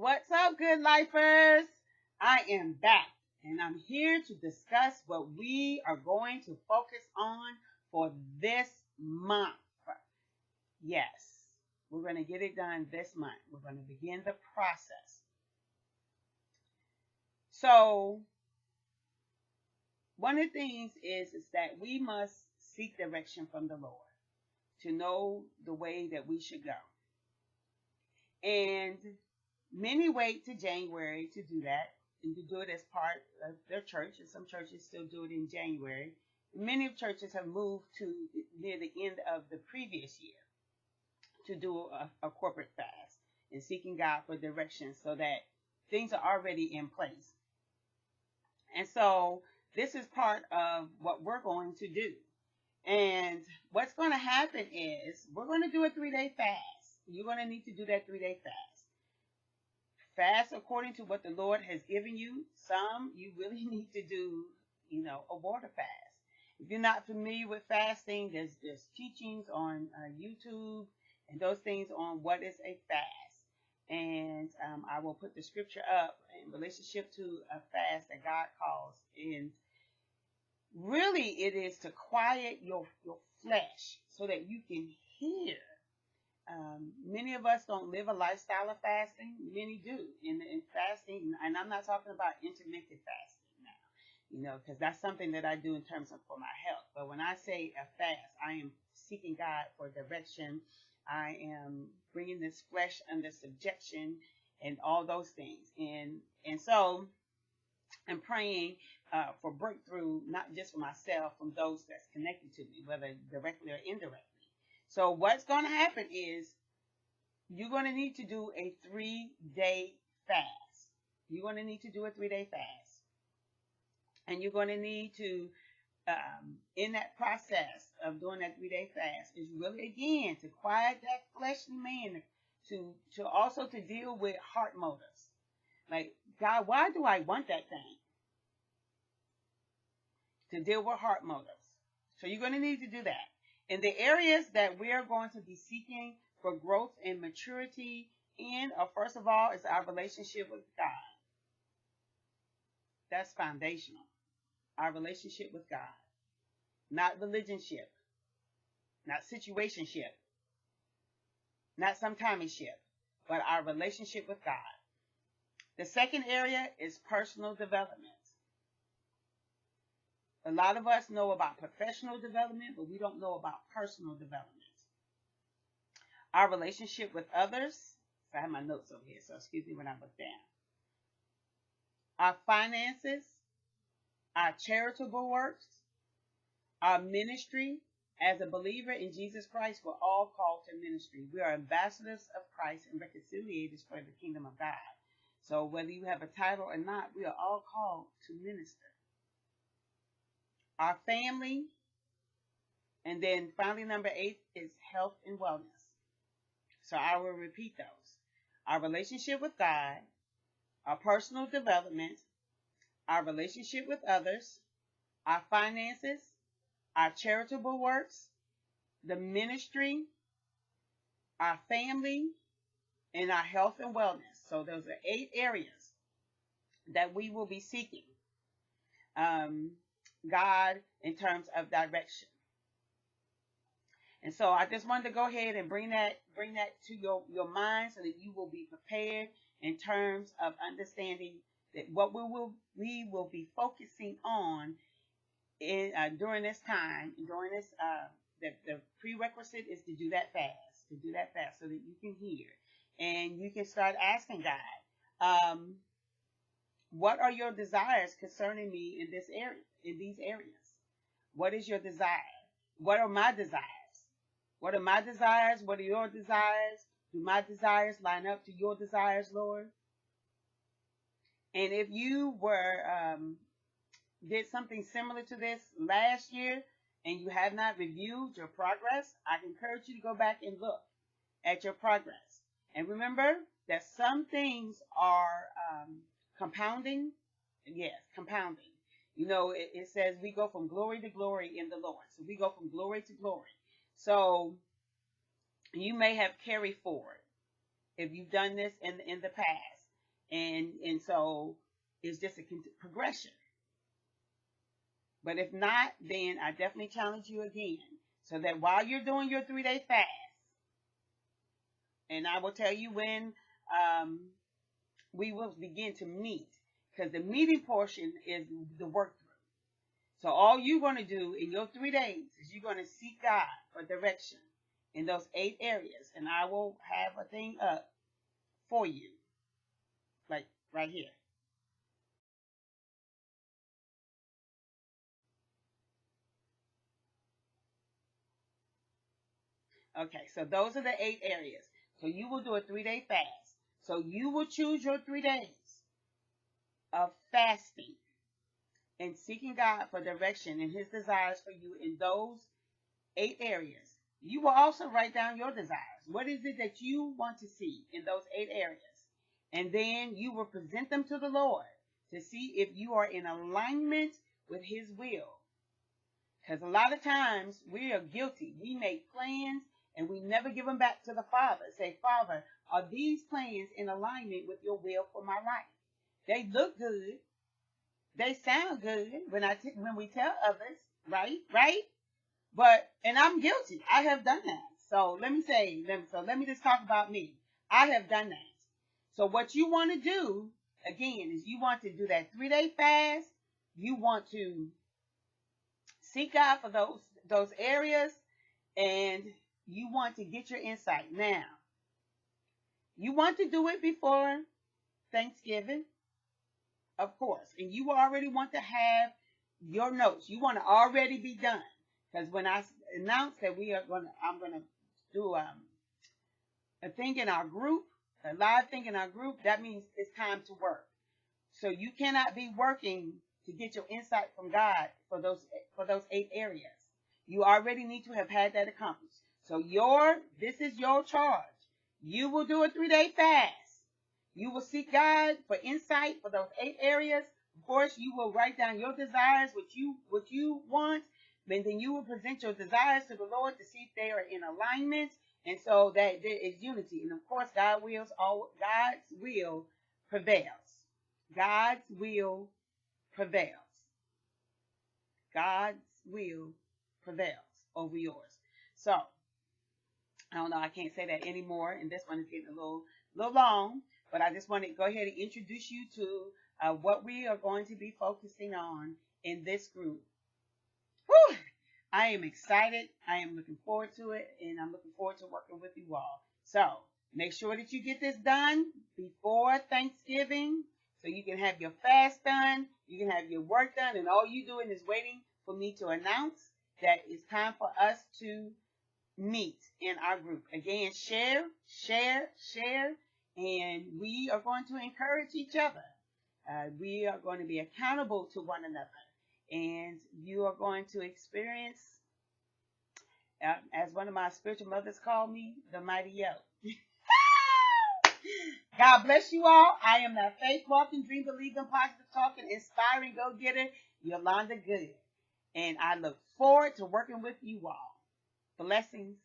What's up, good lifers? I am back and I'm here to discuss what we are going to focus on for this month. Yes, we're going to get it done this month. We're going to begin the process. So, one of the things is that we must seek direction from the Lord to know the way that we should go. And many wait to January to do that and to do it as part of their church, and some churches still do it in January. Many churches have moved to near the end of the previous year to do a corporate fast and seeking God for direction so that things are already in place. And so this is part of what we're going to do. And what's going to happen is we're going to do a 3-day fast. You're going to need to do that 3-day fast. Fast according to what the Lord has given you. Some you really need to do, a water fast. If you're not familiar with fasting, there's teachings on YouTube and those things on what is a fast. And I will put the scripture up in relationship to a fast that God calls. And really it is to quiet your flesh so that you can hear. Many of us don't live a lifestyle of fasting. Many do. In fasting, and I'm not talking about intermittent fasting now, because that's something that I do in terms of for my health. But when I say a fast, I am seeking God for direction. I am bringing this flesh under subjection and all those things. And so I'm praying for breakthrough, not just for myself, from those that's connected to me, whether directly or indirectly. So what's going to happen is you're going to need to do a 3-day fast. You're going to need to do a 3-day fast. And you're going to need to, in that process of doing that 3-day fast, is really, again, to quiet that fleshly man, to also to deal with heart motives. Like, God, why do I want that thing? To deal with heart motives. So you're going to need to do that. In the areas that we are going to be seeking for growth and maturity in, first of all, is our relationship with God. That's foundational. Our relationship with God. Not religionship. Not situationship. Not sometimeship. But our relationship with God. The second area is personal development. A lot of us know about professional development, but we don't know about personal development. Our relationship with others. So I have my notes over here, so excuse me when I look down. Our finances, our charitable works, our ministry. As a believer in Jesus Christ, we're all called to ministry. We are ambassadors of Christ and reconciliators for the kingdom of God. So whether you have a title or not, we are all called to minister. Our family, and then finally number 8 is health and wellness. So I will repeat those. Our relationship with God, our personal development, our relationship with others, our finances, our charitable works, the ministry, our family, and our health and wellness. So those are 8 areas that we will be seeking God in terms of direction. And so I just wanted to go ahead and bring that to your mind so that you will be prepared in terms of understanding that what we will be focusing on during this time, during this the prerequisite is to do that fast, so that you can hear and you can start asking God, what are your desires concerning me in this area, in these areas? What is your desire? What are my desires? What are my desires? What are your desires? Do my desires line up to your desires, Lord? And if you did something similar to this last year and you have not reviewed your progress, I encourage you to go back and look at your progress. And remember that some things are compounding. Yes, compounding. It says we go from glory to glory in the Lord. So we go from glory to glory. So you may have carried forward if you've done this in the past. And so it's just a progression. But if not, then I definitely challenge you again, so that while you're doing your 3-day fast, and I will tell you when we will begin to meet, because the meeting portion is the work through. So all you're going to do in your 3 days is you're going to seek God for direction in those 8 areas, and I will have a thing up for you, like right here. Okay, so those are the 8 areas. So you will do a 3-day fast. So you will choose your 3 days of fasting and seeking God for direction and his desires for you in those 8 areas. You will also write down your desires. What is it that you want to see in those 8 areas? And then you will present them to the Lord to see if you are in alignment with his will. Because a lot of times we are guilty. We make plans and we never give them back to the Father. Say, Father, are these plans in alignment with your will for my life? They look good. They sound good when we tell others, right? Right? But, and I'm guilty. I have done that. So let me just talk about me. I have done that. So what you want to do, again, is you want to do that 3-day fast. You want to seek God for those areas, and you want to get your insight. Now, you want to do it before Thanksgiving, of course, and you already want to have your notes. You want to already be done, because when I announce that I'm gonna do a thing in our group, a live thing in our group, that means it's time to work. So you cannot be working to get your insight from God for those 8 areas. You already need to have had that accomplished. So this is your charge. You will do a 3-day fast. You will seek God for insight for those 8 areas. Of course, you will write down your desires, what you want, and then you will present your desires to the Lord to see if they are in alignment, and so that there is unity. And of course, God's will prevails. God's will prevails. God's will prevails over yours. So, I don't know, I can't say that anymore, and this one is getting a little long, but I just want to go ahead and introduce you to what we are going to be focusing on in this group. Whew! I am excited. I am looking forward to it, and I'm looking forward to working with you all. So, make sure that you get this done before Thanksgiving, so you can have your fast done, you can have your work done, and all you doing is waiting for me to announce that it's time for us to meet in our group. Again, share, and we are going to encourage each other. We are going to be accountable to one another, and you are going to experience, as one of my spiritual mothers called me, the mighty yo. God bless you all. I am that faith walking, dream believing, positive talking, inspiring go-getter, Yolanda Good. And I look forward to working with you all. Blessings.